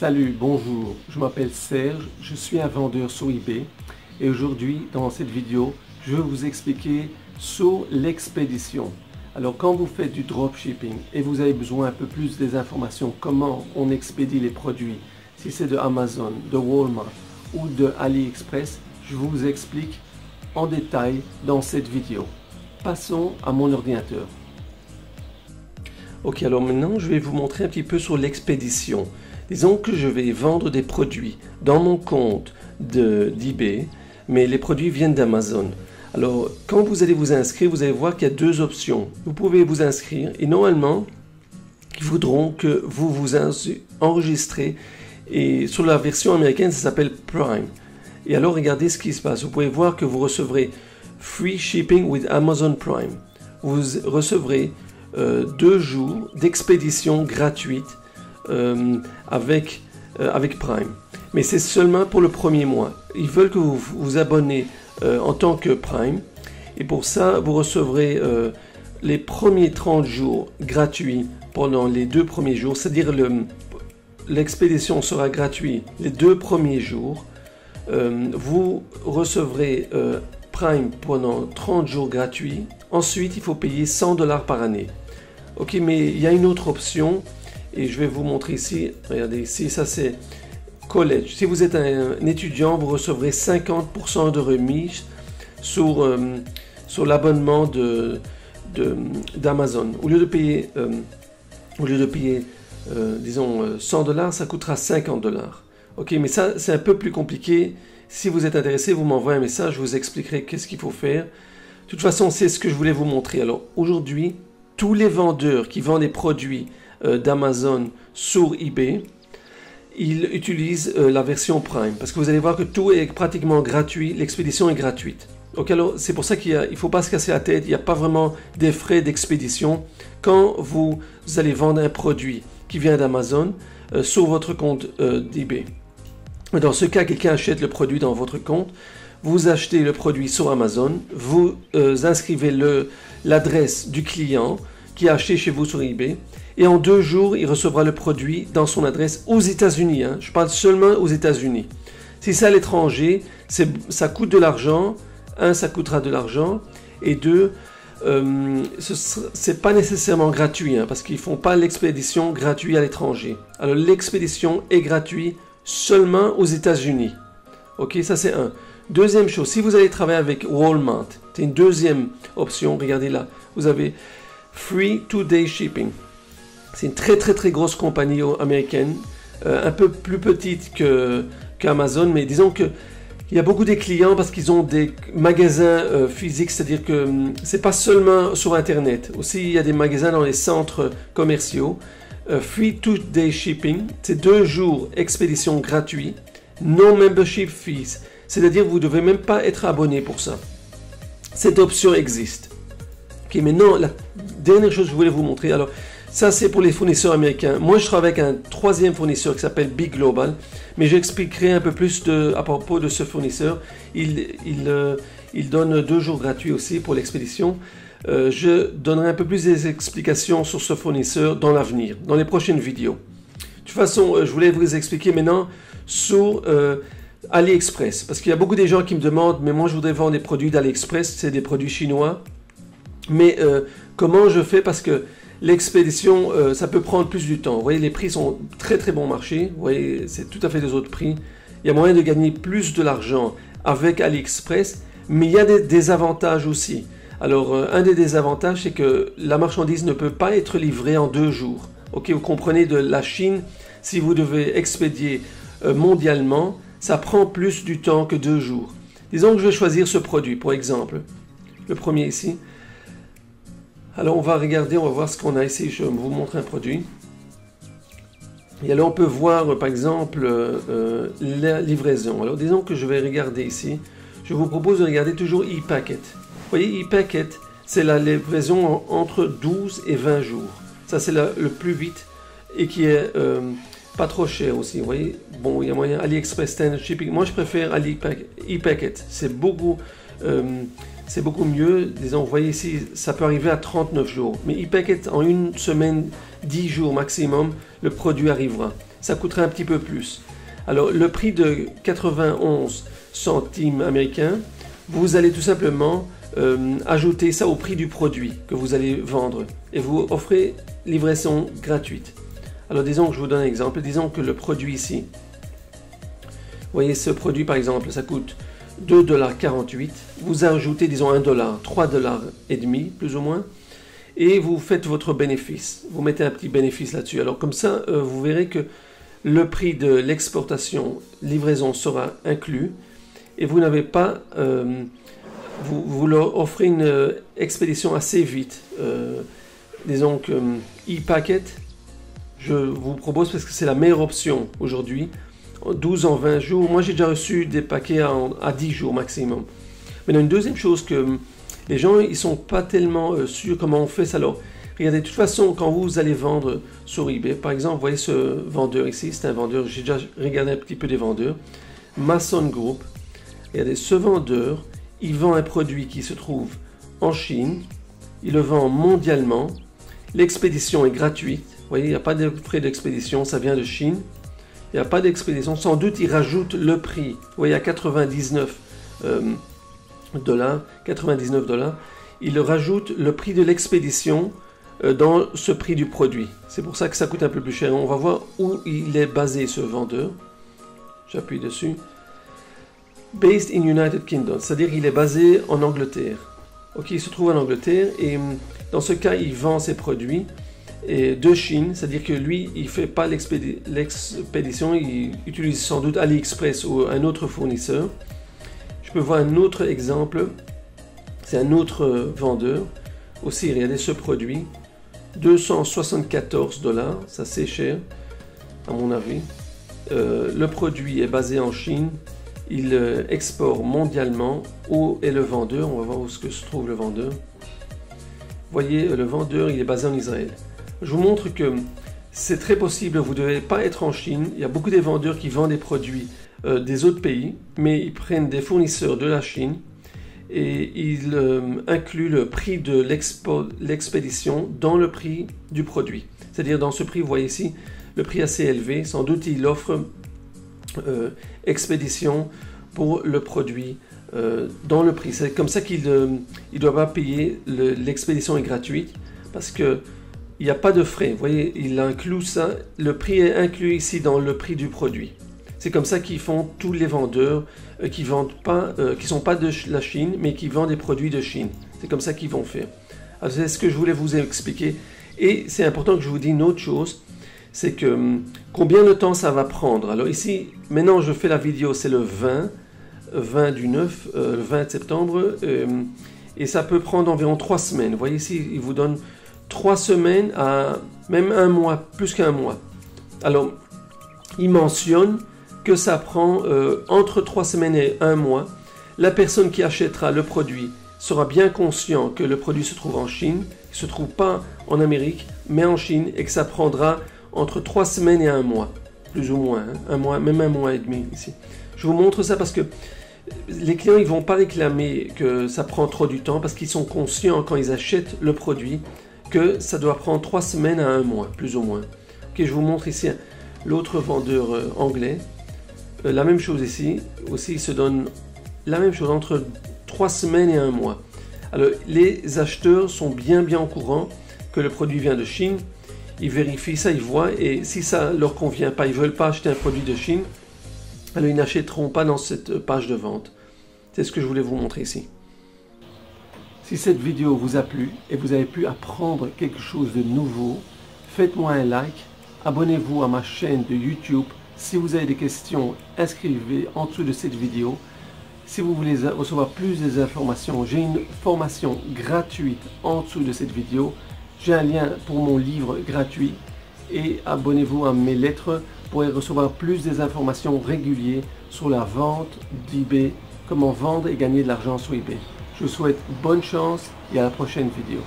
Salut, bonjour, je m'appelle Serge, je suis un vendeur sur eBay et aujourd'hui dans cette vidéo je vais vous expliquer sur l'expédition. Alors quand vous faites du dropshipping et vous avez besoin un peu plus des informations comment on expédie les produits, si c'est de Amazon, de Walmart ou de AliExpress, je vous explique en détail dans cette vidéo. Passons à mon ordinateur. Ok, alors maintenant je vais vous montrer un petit peu sur l'expédition. Disons que je vais vendre des produits dans mon compte d'eBay, mais les produits viennent d'Amazon. Alors, quand vous allez vous inscrire, vous allez voir qu'il y a deux options. Vous pouvez vous inscrire et normalement, ils voudront que vous vous enregistrez. Et sur la version américaine, ça s'appelle Prime. Et alors, regardez ce qui se passe. Vous pouvez voir que vous recevrez Free Shipping with Amazon Prime. Vous recevrez 2 jours d'expédition gratuite avec Prime. Mais c'est seulement pour le premier mois. Ils veulent que vous vous abonnez en tant que Prime. Et pour ça, vous recevrez les premiers 30 jours gratuits pendant les 2 premiers jours. C'est-à-dire l'expédition sera gratuite les 2 premiers jours. Vous recevrez Prime pendant 30 jours gratuits. Ensuite, il faut payer $100 par année. Ok, mais il y a une autre option. Et je vais vous montrer ici, regardez ici, ça c'est College. Si vous êtes un étudiant, vous recevrez 50% de remise sur l'abonnement d'Amazon. Au lieu de payer, disons, $100, ça coûtera $50. Ok, mais ça c'est un peu plus compliqué. Si vous êtes intéressé, vous m'envoyez un message, je vous expliquerai qu'est-ce qu'il faut faire. De toute façon, c'est ce que je voulais vous montrer. Alors aujourd'hui, tous les vendeurs qui vendent des produits d'Amazon sur eBay, ils utilisent la version Prime parce que vous allez voir que tout est pratiquement gratuit, l'expédition est gratuite. Donc alors c'est pour ça qu'il ne faut pas se casser la tête, il n'y a pas vraiment des frais d'expédition quand vous allez vendre un produit qui vient d'Amazon sur votre compte d'eBay. Dans ce cas, quelqu'un achète le produit dans votre compte, vous achetez le produit sur Amazon, vous inscrivez l'adresse du client qui a acheté chez vous sur eBay. Et en 2 jours, il recevra le produit dans son adresse aux États-Unis. Hein. Je parle seulement aux États-Unis. Si c'est à l'étranger, ça coûte de l'argent. 1, ça coûtera de l'argent. Et 2, c'est pas nécessairement gratuit, hein, parce qu'ils font pas l'expédition gratuite à l'étranger. Alors l'expédition est gratuite seulement aux États-Unis. Ok, ça c'est 1. Deuxième chose, si vous allez travailler avec Walmart, c'est une deuxième option. Regardez là, vous avez Free 2-day shipping. C'est une très grosse compagnie américaine, un peu plus petite qu'Amazon, mais disons qu'il y a beaucoup de clients parce qu'ils ont des magasins physiques, c'est-à-dire que c'est pas seulement sur Internet. Aussi, il y a des magasins dans les centres commerciaux. Free 2-day shipping, c'est 2 jours expédition gratuite, no membership fees, c'est-à-dire que vous ne devez même pas être abonné pour ça. Cette option existe. Ok, maintenant, la dernière chose que je voulais vous montrer, alors ça c'est pour les fournisseurs américains. Moi je travaille avec un 3e fournisseur qui s'appelle Big Global, mais j'expliquerai un peu plus à propos de ce fournisseur. Il donne 2 jours gratuits aussi pour l'expédition. Je donnerai un peu plus des explications sur ce fournisseur dans l'avenir, dans les prochaines vidéos. De toute façon, je voulais vous expliquer maintenant sur AliExpress, parce qu'il y a beaucoup de gens qui me demandent, mais moi je voudrais vendre des produits d'AliExpress, c'est des produits chinois. Mais comment je fais, parce que l'expédition, ça peut prendre plus du temps. Vous voyez, les prix sont très bon marché. Vous voyez, c'est tout à fait des autres prix. Il y a moyen de gagner plus de l'argent avec AliExpress, mais il y a des désavantages aussi. Alors, un des désavantages, c'est que la marchandise ne peut pas être livrée en 2 jours. Ok, vous comprenez, de la Chine, si vous devez expédier mondialement, ça prend plus du temps que 2 jours. Disons que je vais choisir ce produit, par exemple. Le premier ici. Alors on va regarder, on va voir ce qu'on a ici. Je vais vous montrer un produit. Et alors on peut voir par exemple la livraison. Alors disons que je vais regarder ici. Je vous propose de regarder toujours ePacket. Vous voyez, ePacket, c'est la livraison entre 12 et 20 jours. Ça c'est le plus vite et qui est pas trop cher aussi. Vous voyez, bon, il y a moyen. AliExpress Standard Shipping. Moi je préfère ePacket. C'est beaucoup mieux. Disons, vous voyez ici, ça peut arriver à 39 jours. Mais ePacket, en 1 semaine, 10 jours maximum, le produit arrivera. ça coûterait un petit peu plus. Alors le prix de 91 centimes américains, vous allez tout simplement ajouter ça au prix du produit que vous allez vendre et vous offrez livraison gratuite. Alors disons que je vous donne un exemple, disons que le produit ici, vous voyez ce produit par exemple, ça coûte 2,48 $, vous ajoutez disons 1 $, 3,5 $ plus ou moins, et vous faites votre bénéfice, vous mettez un petit bénéfice là-dessus. Alors comme ça, vous verrez que le prix de l'exportation, livraison sera inclus, et vous n'avez pas, vous leur offrez une expédition assez vite. Disons que e-packet, je vous propose parce que c'est la meilleure option aujourd'hui, 12 en 20 jours. Moi j'ai déjà reçu des paquets à 10 jours maximum. Maintenant une deuxième chose que les gens ils sont pas tellement sûrs comment on fait ça. Alors regardez, de toute façon quand vous allez vendre sur eBay, par exemple vous voyez ce vendeur ici, c'est un vendeur, j'ai déjà regardé un petit peu des vendeurs, Mason Group. Regardez, ce vendeur il vend un produit qui se trouve en Chine, il le vend mondialement, l'expédition est gratuite, vous voyez, il n'y a pas de frais d'expédition, ça vient de Chine, il n'y a pas d'expédition, sans doute il rajoute le prix, vous voyez, à 99 $, il rajoute le prix de l'expédition dans ce prix du produit, c'est pour ça que ça coûte un peu plus cher. On va voir où il est basé ce vendeur, j'appuie dessus. Based in United Kingdom, c'est-à-dire qu'il est basé en Angleterre. Ok, il se trouve en Angleterre et dans ce cas, il vend ses produits de Chine, c'est-à-dire que lui, il ne fait pas l'expédition, il utilise sans doute AliExpress ou un autre fournisseur. Je peux voir un autre exemple, c'est un autre vendeur. Aussi, regardez ce produit, 274 $, ça c'est cher à mon avis. Le produit est basé en Chine. Il exporte mondialement. Où est le vendeur? On va voir où se trouve le vendeur. Vous voyez, le vendeur, il est basé en Israël. Je vous montre que c'est très possible, vous ne devez pas être en Chine. Il y a beaucoup de vendeurs qui vendent des produits des autres pays, mais ils prennent des fournisseurs de la Chine et ils incluent le prix de l'expédition dans le prix du produit. C'est-à-dire dans ce prix, vous voyez ici, le prix assez élevé. Sans doute, il offre expédition pour le produit dans le prix. C'est comme ça qu'il ne doit pas payer, l'expédition est gratuite parce que il n'y a pas de frais. Vous voyez, il inclut ça, le prix est inclus ici dans le prix du produit. C'est comme ça qu'ils font tous les vendeurs qui vendent pas, qui sont pas de la Chine mais qui vendent des produits de Chine. C'est comme ça qu'ils vont faire. Alors c'est ce que je voulais vous expliquer. Et c'est important que je vous dise une autre chose, c'est que combien de temps ça va prendre. Alors ici, maintenant je fais la vidéo, c'est le 20 du 9, le 20 septembre, et ça peut prendre environ 3 semaines. Vous voyez ici, il vous donne 3 semaines à même un mois, plus qu'un mois. Alors, il mentionne que ça prend entre 3 semaines et 1 mois. La personne qui achètera le produit sera bien conscient que le produit se trouve en Chine, il ne se trouve pas en Amérique, mais en Chine, et que ça prendra entre 3 semaines et 1 mois, plus ou moins, hein, 1 mois, même 1 mois et demi ici. Je vous montre ça parce que les clients ils vont pas réclamer que ça prend trop du temps parce qu'ils sont conscients quand ils achètent le produit que ça doit prendre 3 semaines à 1 mois, plus ou moins. Ok, je vous montre ici l'autre vendeur anglais. La même chose ici, aussi il se donne la même chose entre 3 semaines et 1 mois. Alors les acheteurs sont bien au courant que le produit vient de Chine. Ils vérifient ça, ils voient, et si ça leur convient pas, ils veulent pas acheter un produit de Chine, alors ils n'achèteront pas dans cette page de vente. C'est ce que je voulais vous montrer ici. Si cette vidéo vous a plu et vous avez pu apprendre quelque chose de nouveau, faites-moi un like, abonnez-vous à ma chaîne de YouTube. Si vous avez des questions, inscrivez en dessous de cette vidéo. Si vous voulez recevoir plus d'informations, j'ai une formation gratuite en dessous de cette vidéo. J'ai un lien pour mon livre gratuit et abonnez-vous à mes lettres pour recevoir plus des informations régulières sur la vente d'eBay, comment vendre et gagner de l'argent sur eBay. Je vous souhaite bonne chance et à la prochaine vidéo.